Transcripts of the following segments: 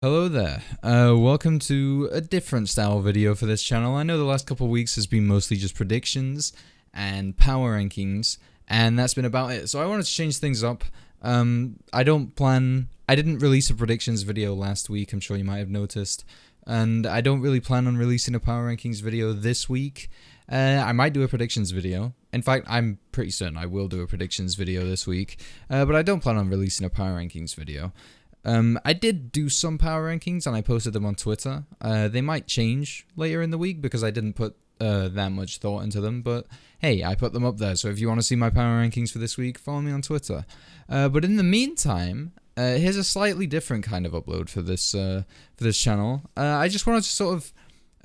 Hello there, welcome to a different style video for this channel. I know the last couple of weeks has been mostly just predictions and power rankings, and that's been about it. So I wanted to change things up. I didn't release a predictions video last week, I'm sure you might have noticed, and I don't really plan on releasing a power rankings video this week. I might do a predictions video. In fact, I'm pretty certain I will do a predictions video this week, but I don't plan on releasing a power rankings video. I did do some power rankings and I posted them on Twitter. They might change later in the week because I didn't put that much thought into them, but hey, I put them up there, so if you want to see my power rankings for this week, follow me on Twitter. But in the meantime, here's a slightly different kind of upload for this channel. I just wanted to sort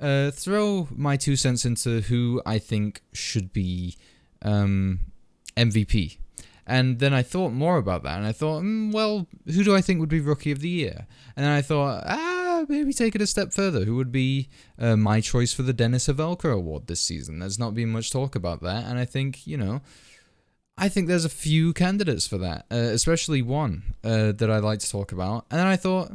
of throw my 2 cents into who I think should be MVP. And then I thought more about that, and I thought, well, who do I think would be Rookie of the Year? And then I thought, maybe take it a step further. Who would be my choice for the Denis Havelka Award this season? There's not been much talk about that, and I think, I think there's a few candidates for that, especially one that I'd like to talk about. And then I thought,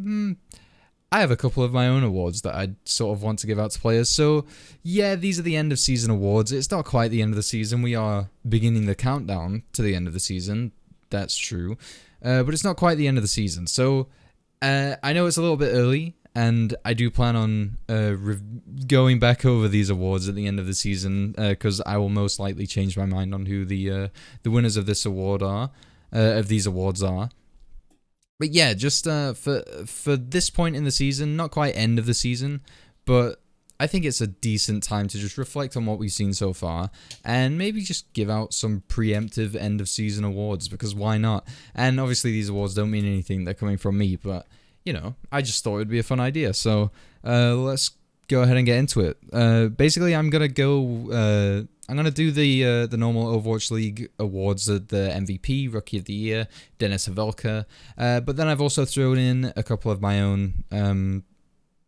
I have a couple of my own awards that I sort of want to give out to players. So, yeah, these are the end of season awards. It's not quite the end of the season. We are beginning the countdown to the end of the season. That's true. But it's not quite the end of the season. So, I know it's a little bit early, and I do plan on going back over these awards at the end of the season, because I will most likely change my mind on who the winners of this award are, of these awards are. But yeah, just for this point in the season, not quite end of the season, but I think it's a decent time to just reflect on what we've seen so far, and maybe just give out some preemptive end of season awards, because why not? And obviously these awards don't mean anything, they're coming from me, but, I just thought it would be a fun idea, so let's go ahead and get into it. Basically, I'm gonna go, I'm going to do the normal Overwatch League awards, the MVP, Rookie of the Year, Denis Havelka, but then I've also thrown in a couple of my own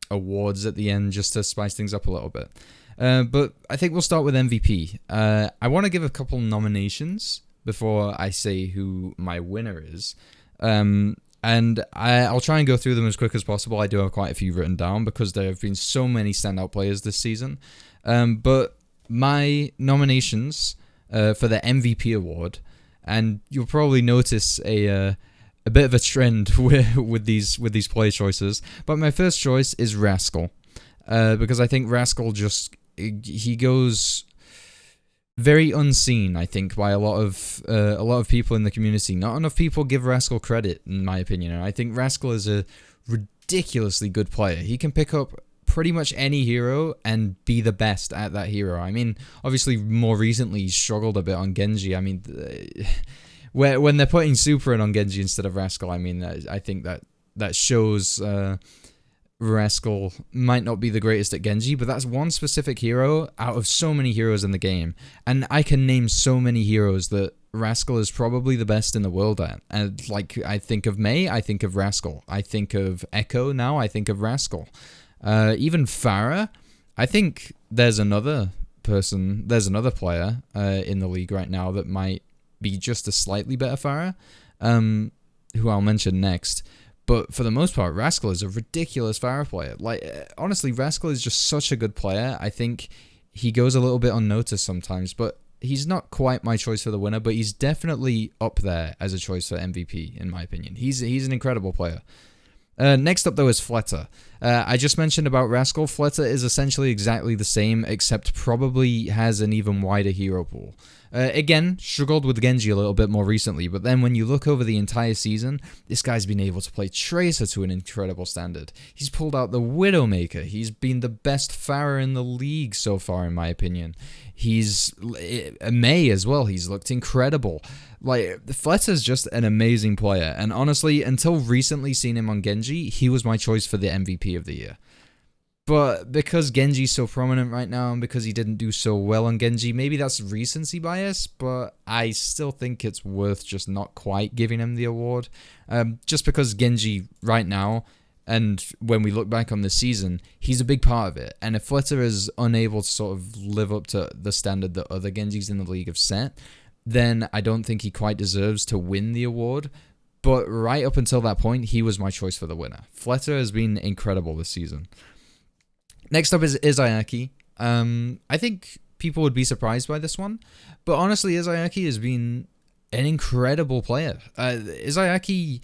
awards at the end just to spice things up a little bit. But I think we'll start with MVP. I want to give a couple nominations before I say who my winner is. And I'll try and go through them as quick as possible. I do have quite a few written down because there have been so many standout players this season. But my nominations for the MVP award, and you'll probably notice a bit of a trend with these player choices. But my first choice is Rascal, because I think Rascal he goes very unseen, I think, by a lot of people in the community. Not enough people give Rascal credit, in my opinion. And I think Rascal is a ridiculously good player. He can pick up pretty much any hero and be the best at that hero. I mean, obviously, more recently, he struggled a bit on Genji. I mean, when they're putting Super in on Genji instead of Rascal, I mean, I think that shows Rascal might not be the greatest at Genji, but that's one specific hero out of so many heroes in the game. And I can name so many heroes that Rascal is probably the best in the world at. And like, I think of Mei, I think of Rascal. I think of Echo now, I think of Rascal. Even Pharah, I think there's another player in the league right now that might be just a slightly better Pharah, who I'll mention next. But for the most part, Rascal is a ridiculous Pharah player. Like, honestly, Rascal is just such a good player. I think he goes a little bit unnoticed sometimes, but he's not quite my choice for the winner, but he's definitely up there as a choice for MVP, in my opinion. He's an incredible player. Next up, though, is Fleta. I just mentioned about Rascal. Fleta is essentially exactly the same, except probably has an even wider hero pool. Again, struggled with Genji a little bit more recently, but then when you look over the entire season, this guy's been able to play Tracer to an incredible standard. He's pulled out the Widowmaker. He's been the best Pharah in the league so far, in my opinion. He's Mei as well. He's looked incredible. Like, Fleta's just an amazing player, and honestly, until recently seeing him on Genji, he was my choice for the MVP of the year. But because Genji's so prominent right now, and because he didn't do so well on Genji, maybe that's recency bias, but I still think it's worth just not quite giving him the award. Just because Genji right now, and when we look back on the season, he's a big part of it. And if Fleta is unable to sort of live up to the standard that other Genjis in the league have set, then I don't think he quite deserves to win the award. But right up until that point, he was my choice for the winner. Fletter has been incredible this season. Next up is Izayaki. I think people would be surprised by this one, but honestly, Izayaki has been an incredible player. Izayaki,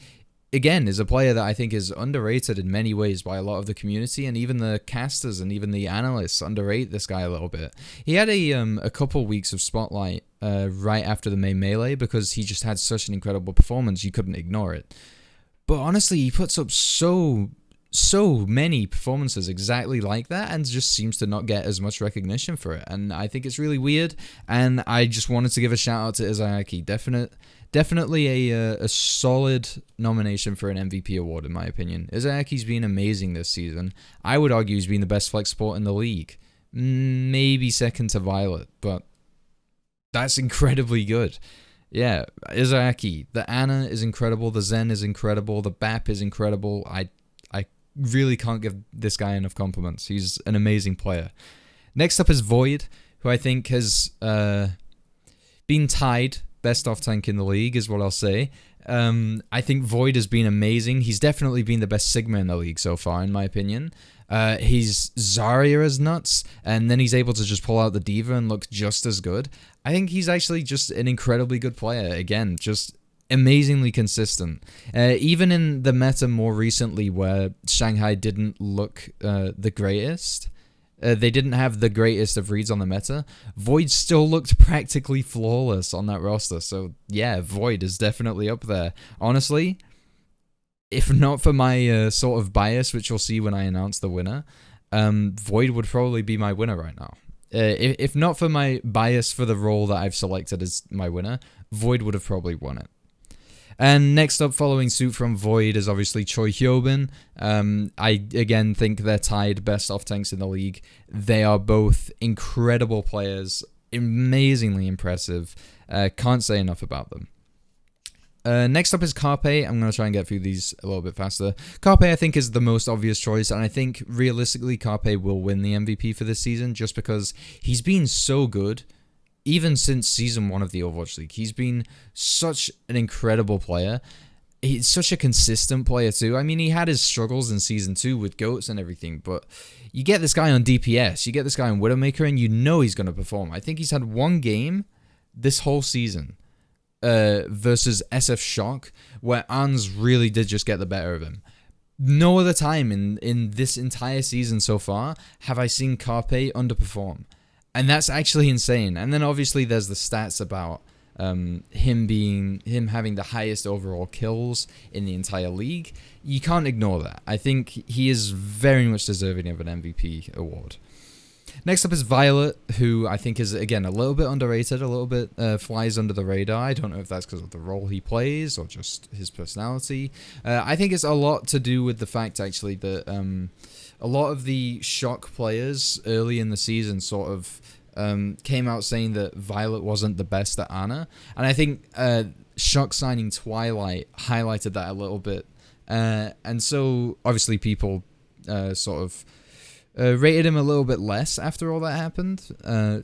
again, is a player that I think is underrated in many ways by a lot of the community, and even the casters and even the analysts underrate this guy a little bit. He had a couple weeks of spotlight right after the main melee because he just had such an incredible performance, you couldn't ignore it. But honestly, he puts up so many performances exactly like that and just seems to not get as much recognition for it, and I think it's really weird, and I just wanted to give a shout out to Izayaki. Definitely a solid nomination for an MVP award in my opinion. Izayaki's been amazing this season. I would argue he's been the best flex support in the league, maybe second to Violet, but that's incredibly good. Yeah, Izayaki, the Ana is incredible, the Zen is incredible, the BAP is incredible. I really can't give this guy enough compliments. He's an amazing player. Next up is Void, who I think has been tied best off tank in the league, is what I'll say. I think Void has been amazing. He's definitely been the best Sigma in the league so far, in my opinion. He's Zarya as nuts, and then he's able to just pull out the D.Va and look just as good. I think he's actually just an incredibly good player. Again, just amazingly consistent. Even in the meta more recently where Shanghai didn't look the greatest, they didn't have the greatest of reads on the meta, Void still looked practically flawless on that roster. So yeah, Void is definitely up there. Honestly, if not for my sort of bias, which you'll see when I announce the winner, Void would probably be my winner right now. If not for my bias for the role that I've selected as my winner, Void would have probably won it. And next up, following suit from Void, is obviously Choi Hyobin. I, again, think they're tied best off-tanks in the league. They are both incredible players, amazingly impressive. Can't say enough about them. Next up is Carpe. I'm going to try and get through these a little bit faster. Carpe, I think, is the most obvious choice, and I think, realistically, Carpe will win the MVP for this season, just because he's been so good. Even since Season 1 of the Overwatch League, he's been such an incredible player. He's such a consistent player too. I mean, he had his struggles in Season 2 with GOATs and everything, but you get this guy on DPS, you get this guy on Widowmaker, and you know he's going to perform. I think he's had one game this whole season versus SF Shock where Ans really did just get the better of him. No other time in this entire season so far have I seen Carpe underperform. And that's actually insane. And then obviously there's the stats about him having the highest overall kills in the entire league. You can't ignore that. I think he is very much deserving of an MVP award. Next up is Violet, who I think is, again, a little bit underrated, a little bit flies under the radar. I don't know if that's because of the role he plays or just his personality. I think it's a lot to do with the fact, actually, that a lot of the Shock players early in the season sort of came out saying that Violet wasn't the best at Ana. And I think Shock signing Twilight highlighted that a little bit. And so, obviously, people sort of rated him a little bit less after all that happened,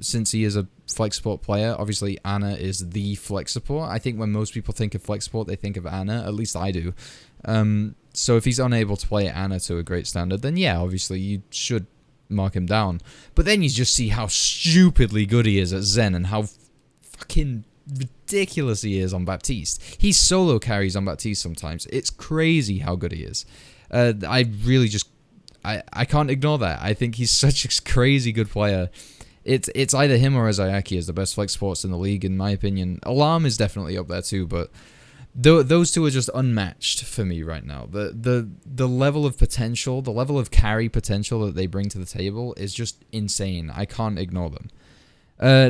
since he is a flex support player. Obviously, Ana is the flex support. I think when most people think of flex support, they think of Ana. At least I do. So if he's unable to play Ana to a great standard, then yeah, obviously you should mark him down. But then you just see how stupidly good he is at Zen and how fucking ridiculous he is on Baptiste. He solo carries on Baptiste sometimes. It's crazy how good he is. I really just... I can't ignore that. I think he's such a crazy good player. It's either him or Izayaki as the best flex supports in the league, in my opinion. Alarm is definitely up there too, but those two are just unmatched for me right now. The level of potential, the level of carry potential that they bring to the table is just insane. I can't ignore them.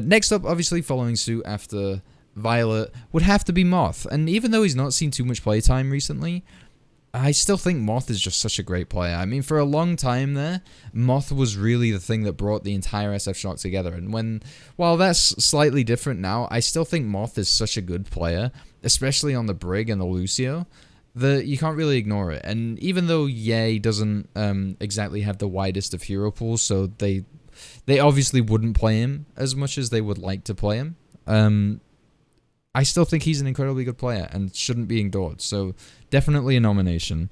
Next up, obviously following suit after Violet, would have to be Moth. And even though he's not seen too much playtime recently, I still think Moth is just such a great player. I mean, for a long time there, Moth was really the thing that brought the entire SF Shock together. And while that's slightly different now, I still think Moth is such a good player, especially on the Brig and the Lucio, that you can't really ignore it. And even though Ye doesn't exactly have the widest of hero pools, so they obviously wouldn't play him as much as they would like to play him. I still think he's an incredibly good player and shouldn't be ignored. So definitely a nomination.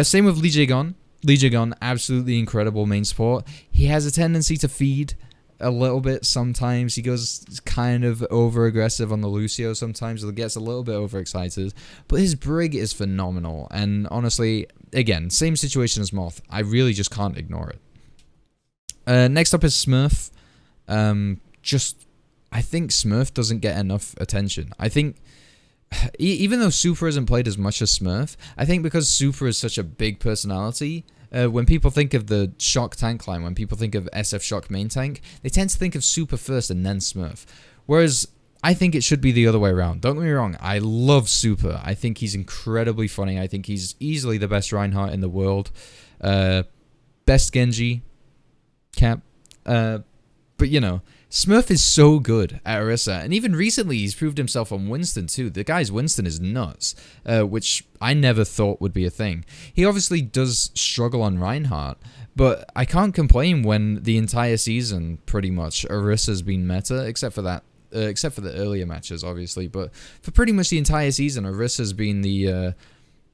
Same with Lee Jae-gon. Lee Jae-gon, absolutely incredible main support. He has a tendency to feed a little bit sometimes. He goes kind of over-aggressive on the Lucio sometimes. He gets a little bit overexcited. But his Brig is phenomenal. And honestly, again, same situation as Moth. I really just can't ignore it. Next up is Smurf. I think Smurf doesn't get enough attention. I think, even though Super isn't played as much as Smurf, I think because Super is such a big personality, when people think of the Shock tank line, when people think of SF Shock main tank, they tend to think of Super first and then Smurf. Whereas, I think it should be the other way around. Don't get me wrong, I love Super. I think he's incredibly funny. I think he's easily the best Reinhardt in the world. Best Genji. Cap. But, you know, Smurf is so good at Orisa, and even recently he's proved himself on Winston too. The guy's Winston is nuts, which I never thought would be a thing. He obviously does struggle on Reinhardt, but I can't complain when the entire season, pretty much, Orisa's been meta, except for the earlier matches, obviously. But for pretty much the entire season, Orisa's been the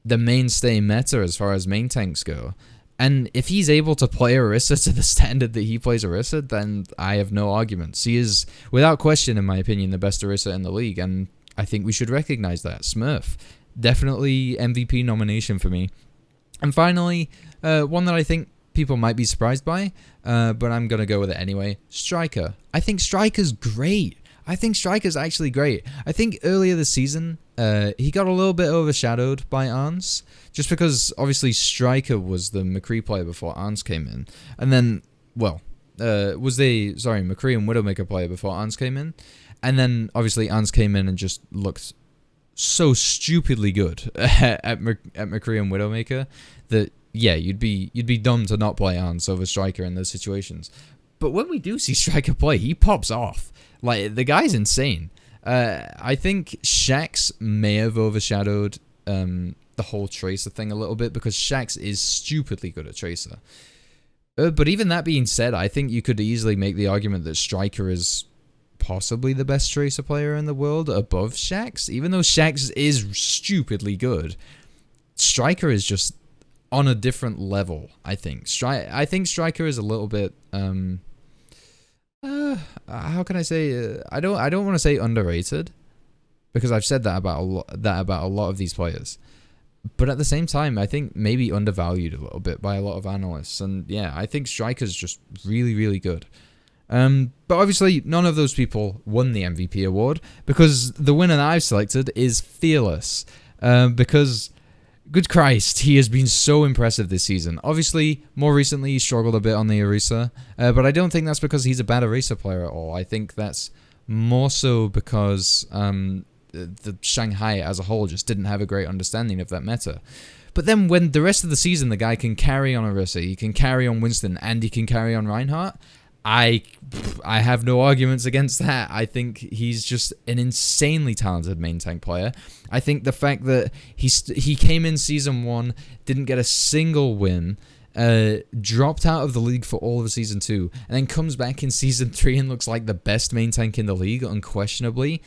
mainstay meta as far as main tanks go. And if he's able to play Orisa to the standard that he plays Orisa, then I have no arguments. He is, without question, in my opinion, the best Orisa in the league, and I think we should recognize that. Smurf, definitely MVP nomination for me. And finally, one that I think people might be surprised by, but I'm going to go with it anyway, Striker. I think Striker's great. I think Striker's actually great. I think earlier this season, he got a little bit overshadowed by Arns, just because obviously Striker was the McCree player before Arns came in. And then, well, McCree and Widowmaker player before Arns came in. And then obviously Arns came in and just looked so stupidly good at McCree and Widowmaker that, yeah, you'd be dumb to not play Arns over Striker in those situations. But when we do see Striker play, he pops off. Like, the guy's insane. I think Shaxx may have overshadowed the whole Tracer thing a little bit, because Shaxx is stupidly good at Tracer. But even that being said, I think you could easily make the argument that Striker is possibly the best Tracer player in the world above Shaxx. Even though Shaxx is stupidly good, Striker is just on a different level, I think. I think Striker is a little bit... how can I say? I don't want to say underrated, because I've said that about a lot of these players. But at the same time, I think maybe undervalued a little bit by a lot of analysts. And yeah, I think Striker's just really, really good. But obviously, none of those people won the MVP award, because the winner that I've selected is Fearless. Because, good Christ, he has been so impressive this season. Obviously, more recently, he struggled a bit on the Orisa, but I don't think that's because he's a bad Orisa player at all. I think that's more so because the Shanghai as a whole just didn't have a great understanding of that meta. But then when the rest of the season, the guy can carry on Orisa, he can carry on Winston, and he can carry on Reinhardt, I have no arguments against that. I think he's just an insanely talented main tank player. I think the fact that he came in Season 1, didn't get a single win, dropped out of the league for all of Season 2, and then comes back in Season 3 and looks like the best main tank in the league, unquestionably.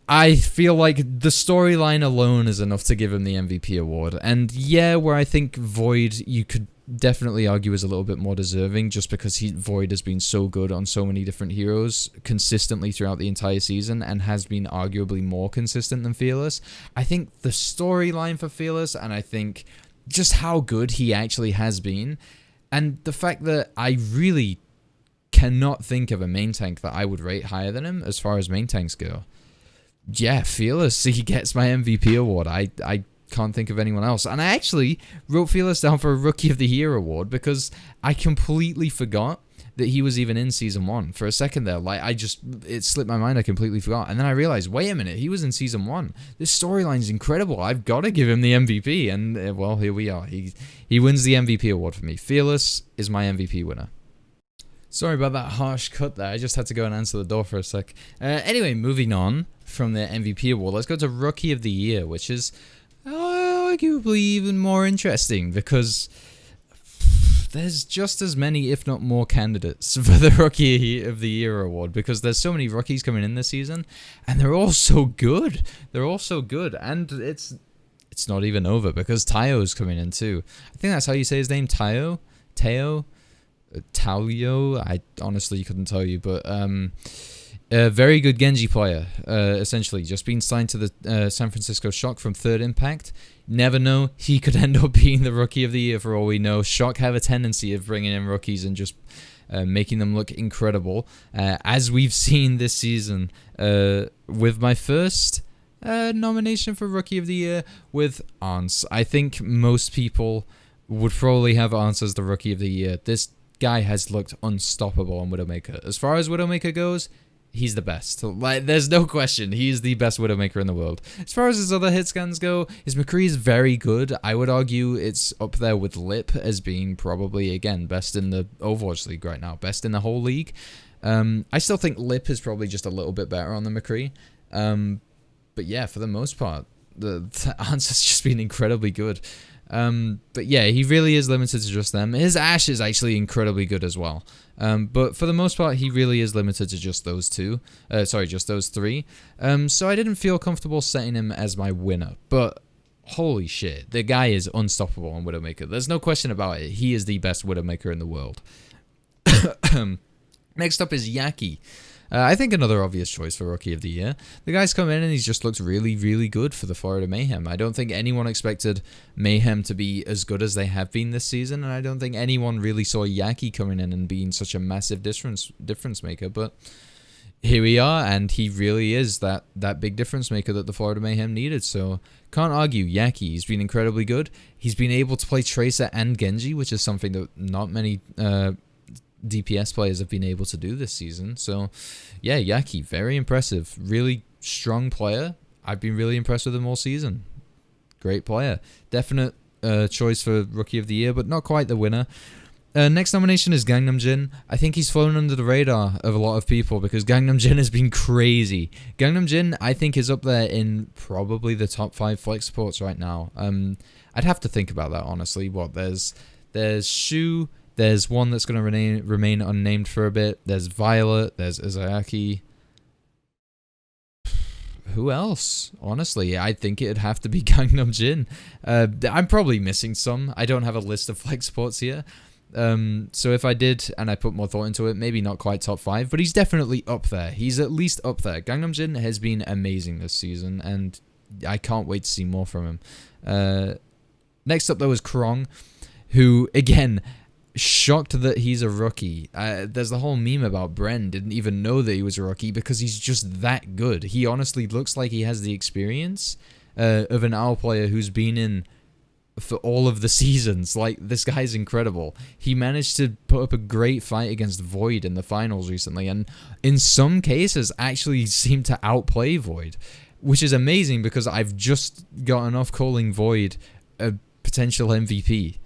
I feel like the storyline alone is enough to give him the MVP award. And yeah, where I think Void, you could definitely argue, is a little bit more deserving, just because Void has been so good on so many different heroes consistently throughout the entire season, and has been arguably more consistent than Fearless. I think the storyline for Fearless, and I think just how good he actually has been, and the fact that I really cannot think of a main tank that I would rate higher than him as far as main tanks go. Yeah, Fearless, he gets my MVP award. I can't think of anyone else. And I actually wrote Fearless down for a Rookie of the Year award, because I completely forgot that he was even in Season 1. For a second there, like, it slipped my mind, I completely forgot. And then I realized, wait a minute, he was in Season 1. This storyline's incredible. I've got to give him the MVP. And, well, here we are. He wins the MVP award for me. Fearless is my MVP winner. Sorry about that harsh cut there. I just had to go and answer the door for a sec. Anyway, moving on from the MVP award, let's go to Rookie of the Year, which is arguably even more interesting, because there's just as many, if not more, candidates for the Rookie of the Year award because there's so many rookies coming in this season, and they're all so good. They're all so good, and it's not even over because Tayo's coming in too. I think that's how you say his name, Tayo, Talio. I honestly couldn't tell you, but a very good Genji player, essentially. Just been signed to the San Francisco Shock from Third Impact. Never know, he could end up being the Rookie of the Year for all we know. Shock have a tendency of bringing in rookies and just making them look incredible, as we've seen this season with my first nomination for Rookie of the Year with Arns. I think most people would probably have Arns as the Rookie of the Year. This guy has looked unstoppable on Widowmaker. As far as Widowmaker goes, he's the best. Like, there's no question. He is the best Widowmaker in the world. As far as his other hit scans go, his McCree is very good. I would argue it's up there with Lip as being probably, again, best in the Overwatch League right now. Best in the whole league. I still think Lip is probably just a little bit better on the McCree. But yeah, for the most part, the answer's just been incredibly good. But yeah, he really is limited to just them. His Ashe is actually incredibly good as well. But for the most part, he really is limited to just those two. Just those three. So I didn't feel comfortable setting him as my winner. But holy shit, the guy is unstoppable on Widowmaker. There's no question about it. He is the best Widowmaker in the world. Next up is Yaki. I think another obvious choice for Rookie of the Year. The guy's come in and he's just looked really, really good for the Florida Mayhem. I don't think anyone expected Mayhem to be as good as they have been this season, and I don't think anyone really saw Yaki coming in and being such a massive difference maker, but here we are, and he really is that big difference maker that the Florida Mayhem needed, so can't argue. Yaki, he's been incredibly good. He's been able to play Tracer and Genji, which is something that not many DPS players have been able to do this season. So yeah, Yaki, very impressive. Really strong player. I've been really impressed with him all season. Great player. Definite choice for Rookie of the Year, but not quite the winner. Next nomination is Gangnam Jin. I think he's flown under the radar of a lot of people because Gangnam Jin has been crazy. Gangnam Jin, I think, is up there in probably the top 5 flex supports right now. I'd have to think about that, honestly. There's Shu. There's one that's going to remain unnamed for a bit. There's Violet. There's Izayaki. Who else? Honestly, I think it'd have to be Gangnam Jin. I'm probably missing some. I don't have a list of flex supports here. So if I did and I put more thought into it, maybe not quite top 5, but he's definitely up there. He's at least up there. Gangnam Jin has been amazing this season, and I can't wait to see more from him. Next up, though, is Krong, who, again, shocked that he's a rookie. There's the whole meme about Bren didn't even know that he was a rookie because he's just that good. He honestly looks like he has the experience of an OWL player who's been in for all of the seasons. Like, this guy's incredible. He managed to put up a great fight against Void in the finals recently, and in some cases actually seemed to outplay Void, which is amazing because I've just gotten off calling Void a potential MVP.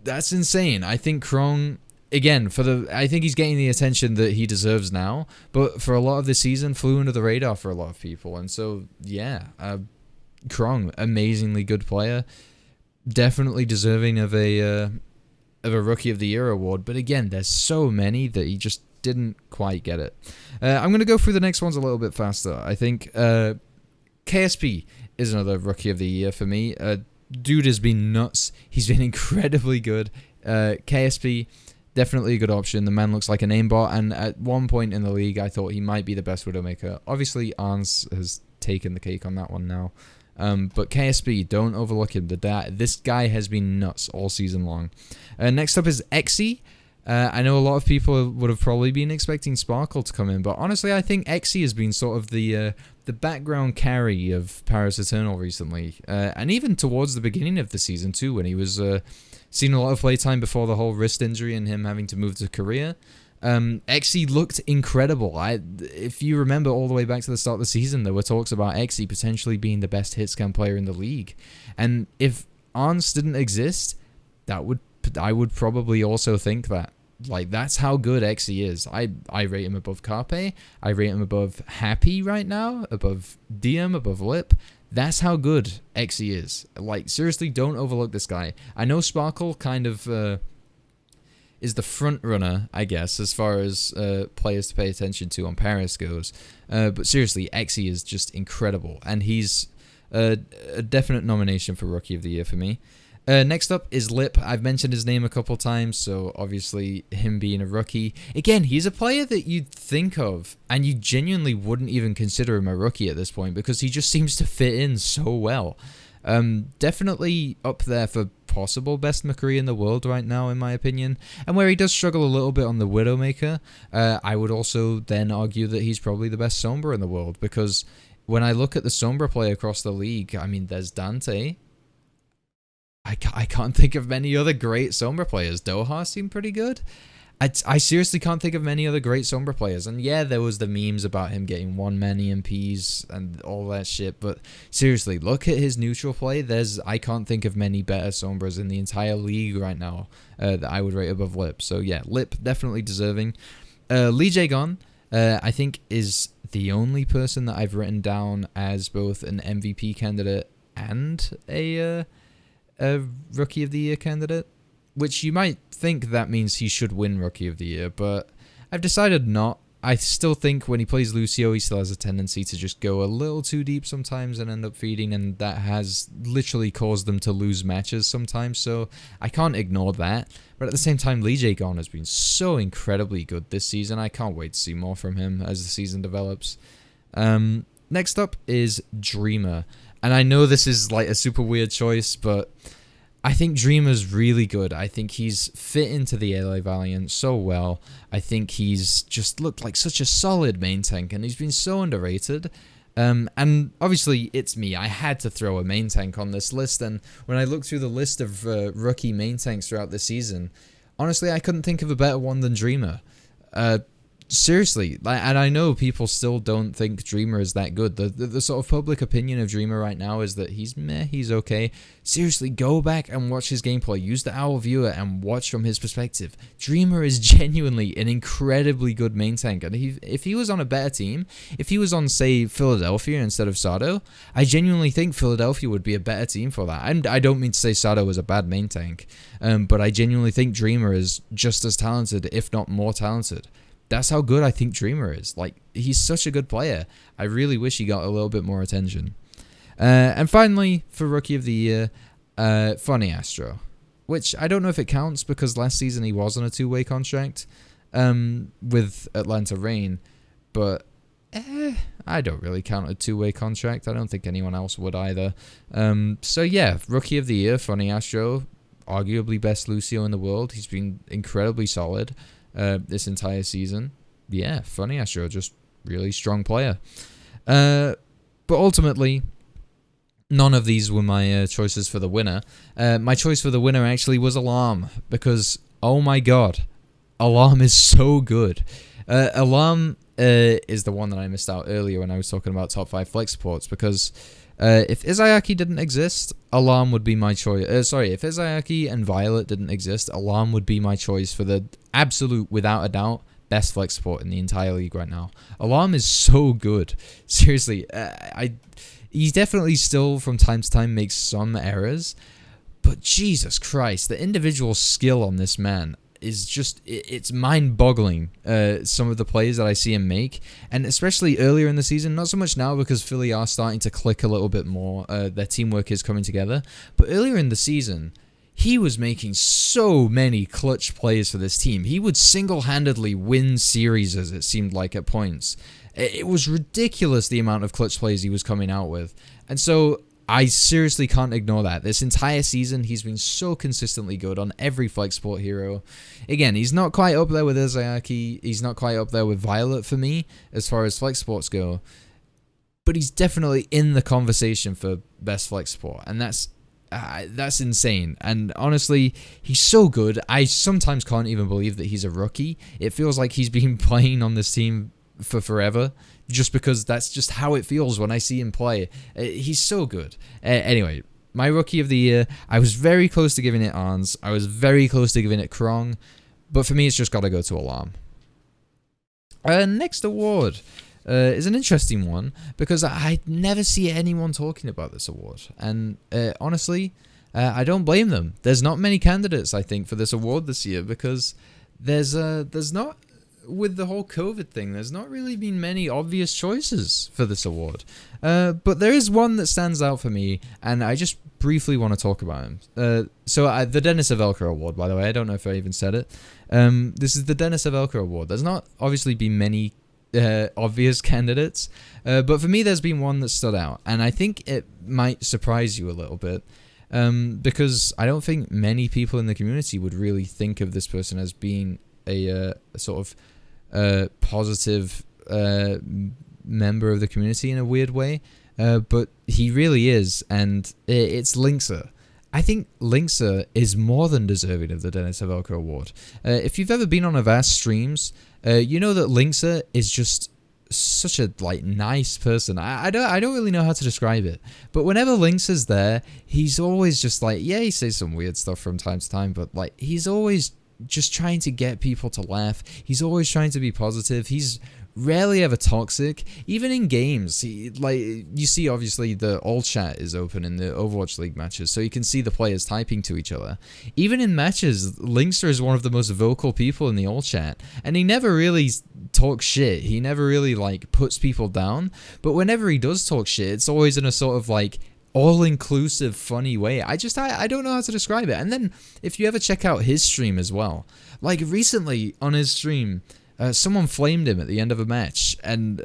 That's insane. I think Krong, again, I think he's getting the attention that he deserves now, but for a lot of the season, flew under the radar for a lot of people, and so, yeah, Krong, amazingly good player, definitely deserving of a Rookie of the Year award, but again, there's so many that he just didn't quite get it. I'm going to go through the next ones a little bit faster. I think KSP is another Rookie of the Year for me. Dude has been nuts. He's been incredibly good. KSP, definitely a good option. The man looks like an aimbot, and at one point in the league, I thought he might be the best Widowmaker. Obviously, Arns has taken the cake on that one now. But KSP, don't overlook him. This guy has been nuts all season long. Next up is Exi. I know a lot of people would have probably been expecting Sparkle to come in, but honestly, I think Exi has been sort of the background carry of Paris Eternal recently, and even towards the beginning of the season too, when he was seeing a lot of playtime before the whole wrist injury and him having to move to Korea. Exi looked incredible. If you remember all the way back to the start of the season, there were talks about Exi potentially being the best hitscan player in the league, and if Arns didn't exist, I would probably also think that. Like, that's how good Xe is. I rate him above Carpe. I rate him above Happy right now, above Diem, above Lip. That's how good Xe is. Like, seriously, don't overlook this guy. I know Sparkle kind of is the front runner, I guess, as far as players to pay attention to on Paris goes. But seriously, Xe is just incredible, and he's a definite nomination for Rookie of the Year for me. Next up is Lip. I've mentioned his name a couple times, so obviously him being a rookie. Again, he's a player that you'd think of, and you genuinely wouldn't even consider him a rookie at this point, because he just seems to fit in so well. Definitely up there for possible best McCree in the world right now, in my opinion. And where he does struggle a little bit on the Widowmaker, I would also then argue that he's probably the best Sombra in the world, because when I look at the Sombra play across the league, I mean, there's Dante. I can't think of many other great Sombra players. Doha seemed pretty good. I seriously can't think of many other great Sombra players. And yeah, there was the memes about him getting 1-man EMPs and all that shit. But seriously, look at his neutral play. I can't think of many better Sombras in the entire league right now that I would rate above Lip. So yeah, Lip definitely deserving. Lee Jae-gon, I think, is the only person that I've written down as both an MVP candidate and a Rookie of the Year candidate, which you might think that means he should win Rookie of the Year, but I've decided not. I still think when he plays Lucio, he still has a tendency to just go a little too deep sometimes and end up feeding, and that has literally caused them to lose matches sometimes, so I can't ignore that. But at the same time, Lee Jae-gon has been so incredibly good this season. I can't wait to see more from him as the season develops. Next up is Dreamer. And I know this is like a super weird choice, but I think Dreamer's really good. I think he's fit into the LA Valiant so well. I think he's just looked like such a solid main tank, and he's been so underrated. And obviously, it's me. I had to throw a main tank on this list, and when I looked through the list of rookie main tanks throughout the season, honestly, I couldn't think of a better one than Dreamer. Seriously, and I know people still don't think Dreamer is that good. The sort of public opinion of Dreamer right now is that he's meh, he's okay. Seriously, go back and watch his gameplay. Use the Owl Viewer and watch from his perspective. Dreamer is genuinely an incredibly good main tank, and if he was on a better team, if he was on, say, Philadelphia instead of Sado, I genuinely think Philadelphia would be a better team for that. And I don't mean to say Sado was a bad main tank, but I genuinely think Dreamer is just as talented, if not more talented. That's how good I think Dreamer is. Like, he's such a good player. I really wish he got a little bit more attention. And finally, for Rookie of the Year, Funny Astro. Which, I don't know if it counts, because last season he was on a two-way contract with Atlanta Reign. But, I don't really count a two-way contract. I don't think anyone else would either. So yeah, Rookie of the Year, Funny Astro. Arguably best Lucio in the world. He's been incredibly solid this entire season. Yeah, Funny Astro, just really strong player. But ultimately, none of these were my choices for the winner. My choice for the winner actually was Alarm, because, oh my god, Alarm is so good. Alarm is the one that I missed out earlier when I was talking about top 5 flex supports, because if Izayaki didn't exist, Alarm would be my choice. If Izayaki and Violet didn't exist, Alarm would be my choice for the absolute, without a doubt, best flex support in the entire league right now. Alarm is so good. Seriously, he definitely still from time to time makes some errors, but Jesus Christ, the individual skill on this man is just, it's mind-boggling, some of the plays that I see him make, and especially earlier in the season, not so much now because Philly are starting to click a little bit more, their teamwork is coming together, but earlier in the season, he was making so many clutch plays for this team. He would single-handedly win series, as it seemed like at points. It was ridiculous the amount of clutch plays he was coming out with, and so I seriously can't ignore that. This entire season, he's been so consistently good on every flex support hero. Again, he's not quite up there with Izayaki. He's not quite up there with Violet for me, as far as flex supports go. But he's definitely in the conversation for best flex support. And that's insane. And honestly, he's so good. I sometimes can't even believe that he's a rookie. It feels like he's been playing on this team for forever, just because that's just how it feels when I see him play. He's so good. Anyway, my Rookie of the Year, I was very close to giving it Arns. I was very close to giving it Krong, But for me, it's just got to go to Alarm. Next award is an interesting one because I never see anyone talking about this award. And honestly, I don't blame them. There's not many candidates, I think, for this award this year because there's not, with the whole COVID thing, there's not really been many obvious choices for this award. But there is one that stands out for me, and I just briefly want to talk about him. The Denis Avelka Award, by the way, I don't know if I even said it. This is the Denis Avelka Award. There's not obviously been many obvious candidates, but for me there's been one that stood out, and I think it might surprise you a little bit, because I don't think many people in the community would really think of this person as being a sort of positive member of the community in a weird way, but he really is, and it's Linkzr. I think Linkzr is more than deserving of the Denis Avelka Award. If you've ever been on Avast streams, you know that Linkzr is just such a nice person. I don't really know how to describe it, but whenever Linkzr's there, he's always just he says some weird stuff from time to time, but he's always just trying to get people to laugh. He's always trying to be positive. He's rarely ever toxic, even in games. You see, obviously the all chat is open in the Overwatch League matches, so you can see the players typing to each other. Even in matches, Linkzr is one of the most vocal people in the all chat, and he never really talks shit. He never really puts people down, but whenever he does talk shit, it's always in a sort of all-inclusive funny way. I don't know how to describe it. And then if you ever check out his stream as well, recently on his stream, someone flamed him at the end of a match, and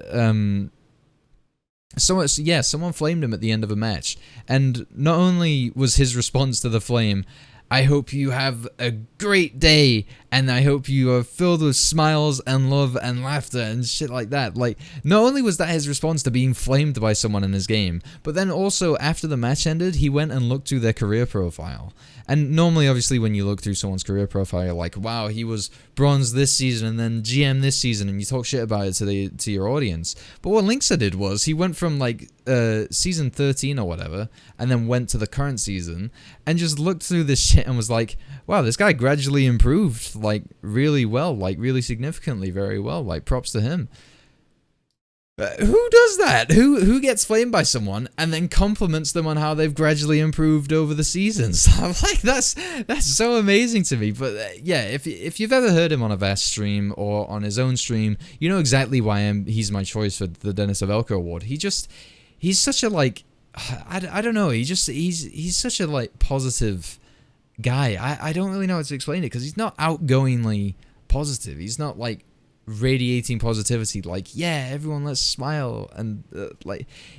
someone flamed him at the end of a match, and not only was his response to the flame, "I hope you have a great day, and I hope you are filled with smiles and love and laughter," and shit like that. Not only was that his response to being flamed by someone in his game, but then also after the match ended, he went and looked through their career profile. And normally, obviously, when you look through someone's career profile, you're like, wow, he was bronze this season and then GM this season, and you talk shit about it to your audience. But what Linkzr did was he went from season 13 or whatever, and then went to the current season and just looked through this shit and was like, wow, this guy gradually improved really well, really significantly, very well. Props to him. Who does that? Who gets flamed by someone and then compliments them on how they've gradually improved over the seasons? I'm that's so amazing to me. But yeah, if you've ever heard him on a Vast stream or on his own stream, you know exactly why he's my choice for the Denis Avelka Award. He's such a I don't know. He's such a positive guy. I don't really know how to explain it because he's not outgoingly positive. He's not radiating positivity, yeah, everyone let's smile, and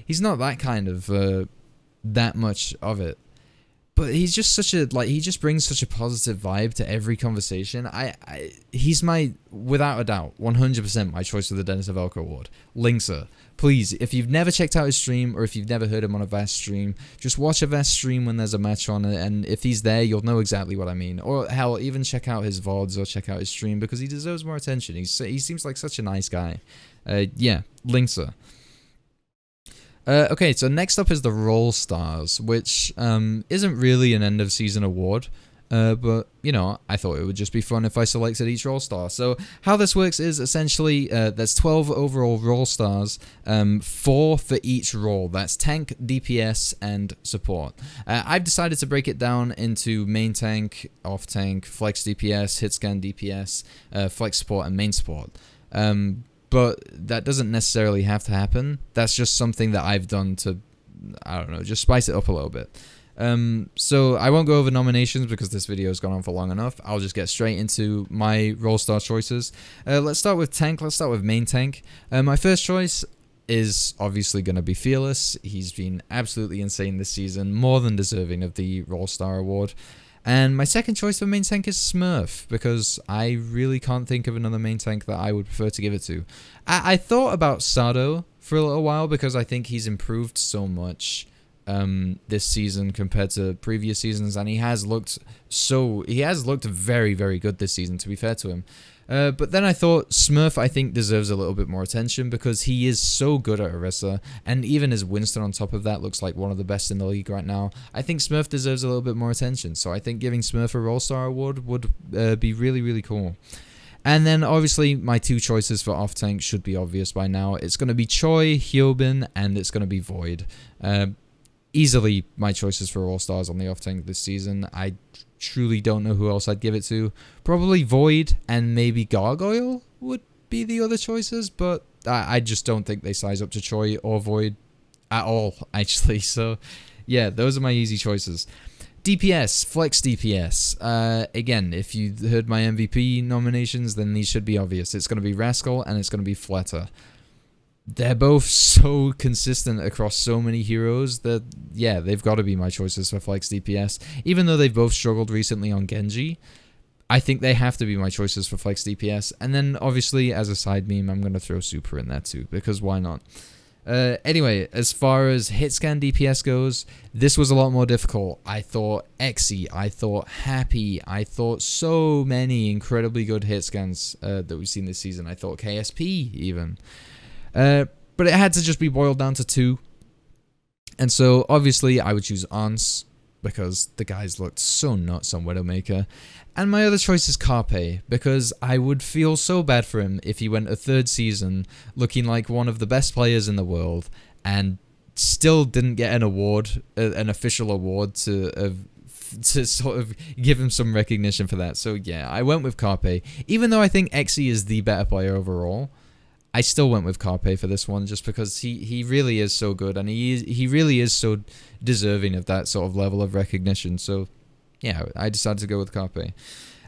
he's not that kind of that much of it, but he's just such a he just brings such a positive vibe to every conversation. He's my, without a doubt, 100% my choice for the Denis Avelka Award. Linkzr. Please, if you've never checked out his stream, or if you've never heard him on a Vast stream, just watch a Vast stream when there's a match on it, and if he's there, you'll know exactly what I mean. Or hell, even check out his VODs or check out his stream, because he deserves more attention. He seems like such a nice guy. Yeah, Linkzr. Okay, so next up is the Roll Stars, which isn't really an end of season award. But, you know, I thought it would just be fun if I selected each Roll Star. So how this works is essentially there's 12 overall Roll Stars, 4 for each role. That's tank, DPS, and support. I've decided to break it down into main tank, off tank, flex DPS, hit scan DPS, flex support, and main support. But that doesn't necessarily have to happen. That's just something that I've done to, I don't know, just spice it up a little bit. So I won't go over nominations because this video has gone on for long enough. I'll just get straight into my Roll Star choices. Let's start with tank. Let's start with main tank. My first choice is obviously going to be Fearless. He's been absolutely insane this season, more than deserving of the Roll Star award. And my second choice for main tank is Smurf, because I really can't think of another main tank that I would prefer to give it to. I thought about Sado for a little while because I think he's improved so much this season compared to previous seasons, and he has looked very, very good this season, to be fair to him. But then I thought Smurf, I think, deserves a little bit more attention because he is so good at Orisa, and even as Winston on top of that looks like one of the best in the league right now, I think Smurf deserves a little bit more attention. So I think giving Smurf a All-Star award would be really, really cool. And then, obviously, my two choices for off-tank should be obvious by now. It's going to be Choi, Hyobin, and it's going to be Void. Easily my choices for All-Stars on the off-tank this season. I truly don't know who else I'd give it to. Probably Void and maybe Gargoyle would be the other choices, but I just don't think they size up to Choi or Void at all, actually. So, yeah, those are my easy choices. DPS, Flex DPS. Again, if you heard my MVP nominations, then these should be obvious. It's going to be Rascal and it's going to be Fleta. They're both so consistent across so many heroes that, yeah, they've got to be my choices for Flex DPS. Even though they've both struggled recently on Genji, I think they have to be my choices for Flex DPS. And then, obviously, as a side meme, I'm going to throw Super in there too, because why not? Anyway, as far as hitscan DPS goes, this was a lot more difficult. I thought Exy, I thought Happy, I thought so many incredibly good hitscans that we've seen this season. I thought KSP even. But it had to just be boiled down to two. And so, obviously, I would choose Ons, because the guys looked so nuts on Widowmaker. And my other choice is Carpe, because I would feel so bad for him if he went a third season looking like one of the best players in the world and still didn't get an award, an official award to sort of give him some recognition for that. So yeah, I went with Carpe. Even though I think Exy is the better player overall, I still went with Carpe for this one just because he really is so good and he really is so deserving of that sort of level of recognition. So yeah, I decided to go with Carpe.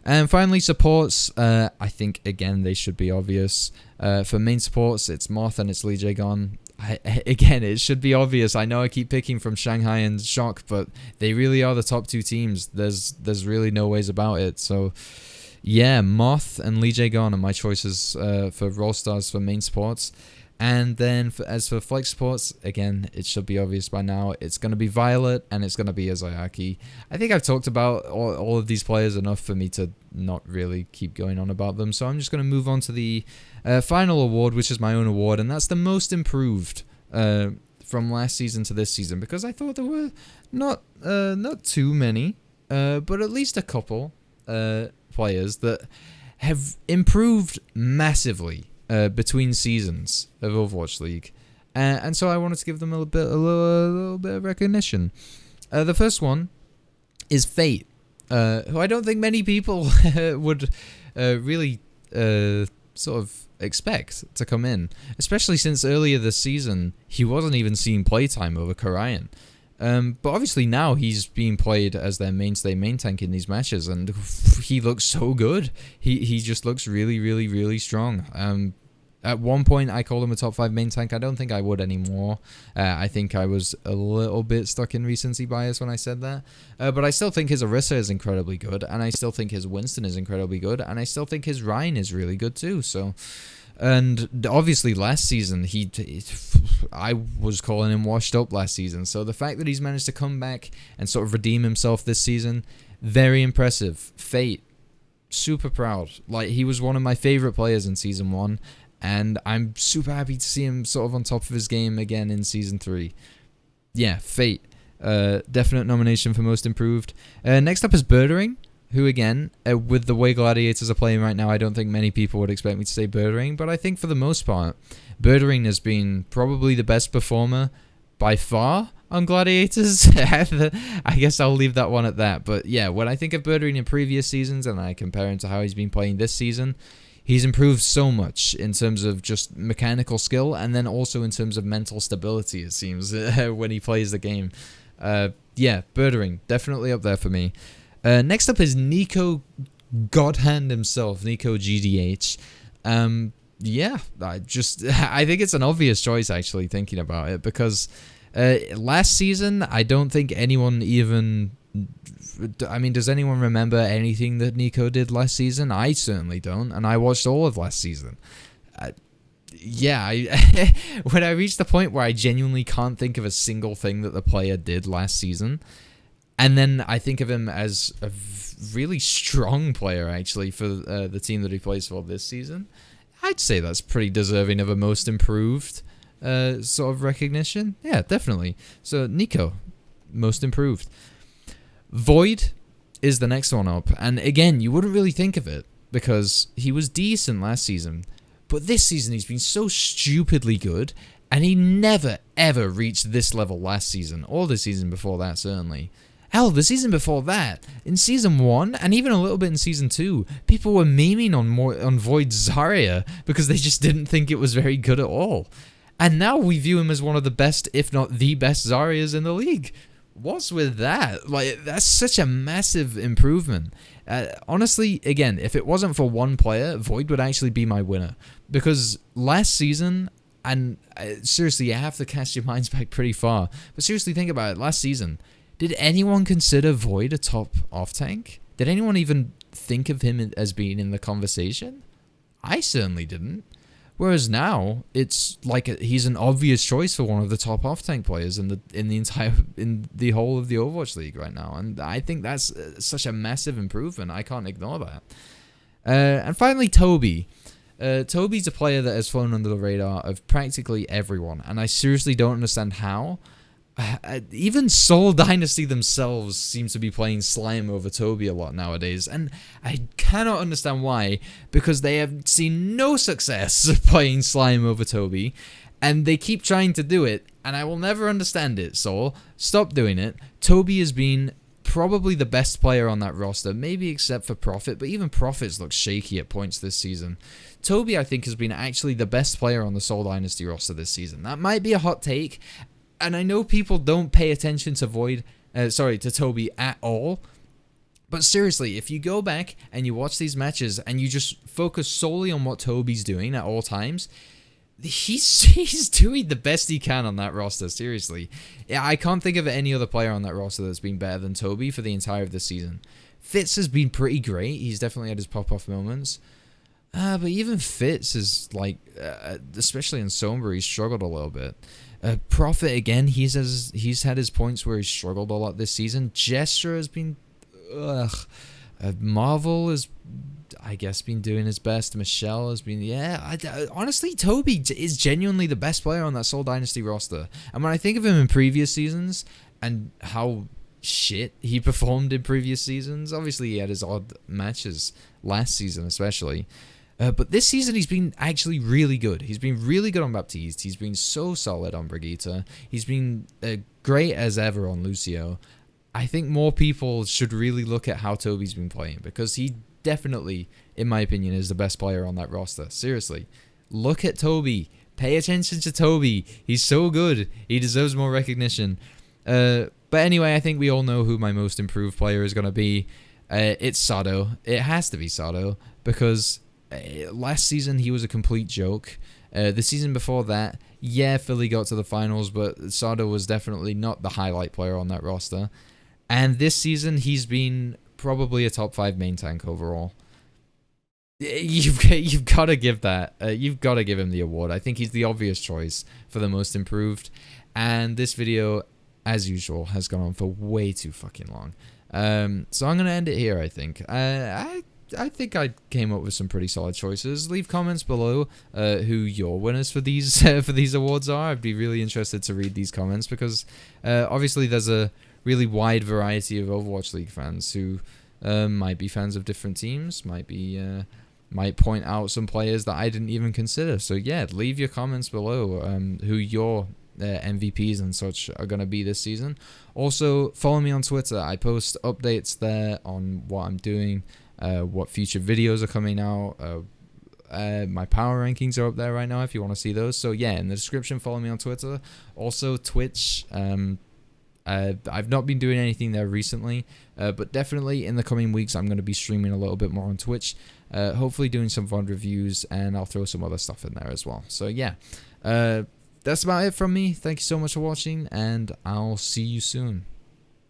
And finally, supports. I think, again, they should be obvious. For main supports, it's Moth and it's Lee Jae-gon. Again, it should be obvious. I know I keep picking from Shanghai and Shock, but they really are the top two teams. There's really no ways about it. So yeah, Moth and Lee Jae-gon are my choices for Brawl Stars for main supports. And then as for flex supports, again, it should be obvious by now. It's going to be Violet and it's going to be Izayaki. I think I've talked about all of these players enough for me to not really keep going on about them. So I'm just going to move on to the final award, which is my own award. And that's the most improved from last season to this season. Because I thought there were not too many, but at least a couple players that have improved massively between seasons of Overwatch League, and so I wanted to give them a little bit of recognition. The first one is Fate, who I don't think many people would really sort of expect to come in, especially since earlier this season he wasn't even seeing playtime over Karayan. But obviously now he's being played as their mainstay main tank in these matches, and he looks so good. He just looks really, really, really strong. At one point, I called him a top 5 main tank. I don't think I would anymore. I think I was a little bit stuck in recency bias when I said that. But I still think his Orisa is incredibly good, and I still think his Winston is incredibly good, and I still think his Ryan is really good too. So, and obviously last season, I was calling him washed up last season. So the fact that he's managed to come back and sort of redeem himself this season, very impressive. Fate, super proud. Like, he was one of my favorite players in Season 1. And I'm super happy to see him sort of on top of his game again in Season 3. Yeah, Fate. Definite nomination for most improved. Next up is Birdering, who again, with the way Gladiators are playing right now, I don't think many people would expect me to say Birdering. But I think for the most part, Birdering has been probably the best performer by far on Gladiators. I guess I'll leave that one at that. But yeah, when I think of Birdering in previous seasons and I compare him to how he's been playing this season, he's improved so much in terms of just mechanical skill and then also in terms of mental stability, it seems, when he plays the game. Yeah, Birdering, definitely up there for me. Next up is Nico Godhand himself, Nico GDH. Yeah, I think it's an obvious choice, actually, thinking about it, because last season, I don't think anyone even... I mean, does anyone remember anything that Nico did last season? I certainly don't, and I watched all of last season. Yeah, when I reached the point where I genuinely can't think of a single thing that the player did last season, And then I think of him as a really strong player, actually, for the team that he plays for this season. I'd say that's pretty deserving of a most improved sort of recognition. Yeah, definitely. So, Nico, most improved. Void is the next one up. And again, you wouldn't really think of it because he was decent last season. But this season, he's been so stupidly good. And he never, ever reached this level last season. Or the season before that, certainly. Hell, the season before that, in Season 1, and even a little bit in Season 2, people were memeing on Void Zarya because they just didn't think it was very good at all. And now we view him as one of the best, if not the best Zaryas in the league. What's with that? Like, that's such a massive improvement. Honestly, again, if it wasn't for one player, Void would actually be my winner. Because last season, and seriously, you have to cast your minds back pretty far, but seriously, think about it. Last season, did anyone consider Void a top off-tank? Did anyone even think of him as being in the conversation? I certainly didn't. Whereas now, it's like he's an obvious choice for one of the top off-tank players in the whole of the Overwatch League right now, and I think that's such a massive improvement. I can't ignore that. And finally, Toby. Toby's a player that has flown under the radar of practically everyone, and I seriously don't understand how. Even Seoul Dynasty themselves seem to be playing Slime over Toby a lot nowadays, and I cannot understand why, because they have seen no success playing Slime over Toby, and they keep trying to do it, and I will never understand it, Seoul. Stop doing it. Toby has been probably the best player on that roster, maybe except for Prophet, but even Prophet's looked shaky at points this season. Toby, I think, has been actually the best player on the Seoul Dynasty roster this season. That might be a hot take, and I know people don't pay attention to to Toby at all. But seriously, if you go back and you watch these matches and you just focus solely on what Toby's doing at all times, he's doing the best he can on that roster, seriously. Yeah, I can't think of any other player on that roster that's been better than Toby for the entire of the season. Fitz has been pretty great. He's definitely had his pop-off moments. But even Fitz is, like, especially in Sombra, he's struggled a little bit. Prophet, again, he's had his points where he's struggled a lot this season. Gesture has been... Marvel has, I guess, been doing his best. Michelle has been... Yeah, honestly, Toby is genuinely the best player on that Seoul Dynasty roster. And when I think of him in previous seasons and how shit he performed in previous seasons, obviously he had his odd matches last season especially. But this season, he's been actually really good. He's been really good on Baptiste. He's been so solid on Brigitte. He's been great as ever on Lucio. I think more people should really look at how Toby's been playing, because he definitely, in my opinion, is the best player on that roster. Seriously. Look at Toby. Pay attention to Toby. He's so good. He deserves more recognition. But anyway, I think we all know who my most improved player is going to be. It's Sado. It has to be Sado, because... last season, he was a complete joke. The season before that, yeah, Philly got to the finals, but Sado was definitely not the highlight player on that roster. And this season, he's been probably a top 5 main tank overall. You've got to give that. You've got to give him the award. I think he's the obvious choice for the most improved. And this video, as usual, has gone on for way too fucking long. So I'm gonna end it here. I think. I think I came up with some pretty solid choices. Leave comments below who your winners for these awards are. I'd be really interested to read these comments, because obviously there's a really wide variety of Overwatch League fans who might be fans of different teams, might point out some players that I didn't even consider. So yeah, leave your comments below who your MVPs and such are going to be this season. Also, follow me on Twitter. I post updates there on what I'm doing, what future videos are coming out. My power rankings are up there right now if you want to see those. So yeah, in the description, follow me on Twitter. Also Twitch. I've not been doing anything there recently, but definitely in the coming weeks I'm going to be streaming a little bit more on Twitch, hopefully doing some VOD reviews, and I'll throw some other stuff in there as well. So yeah, that's about it from me. Thank you so much for watching, and I'll see you soon.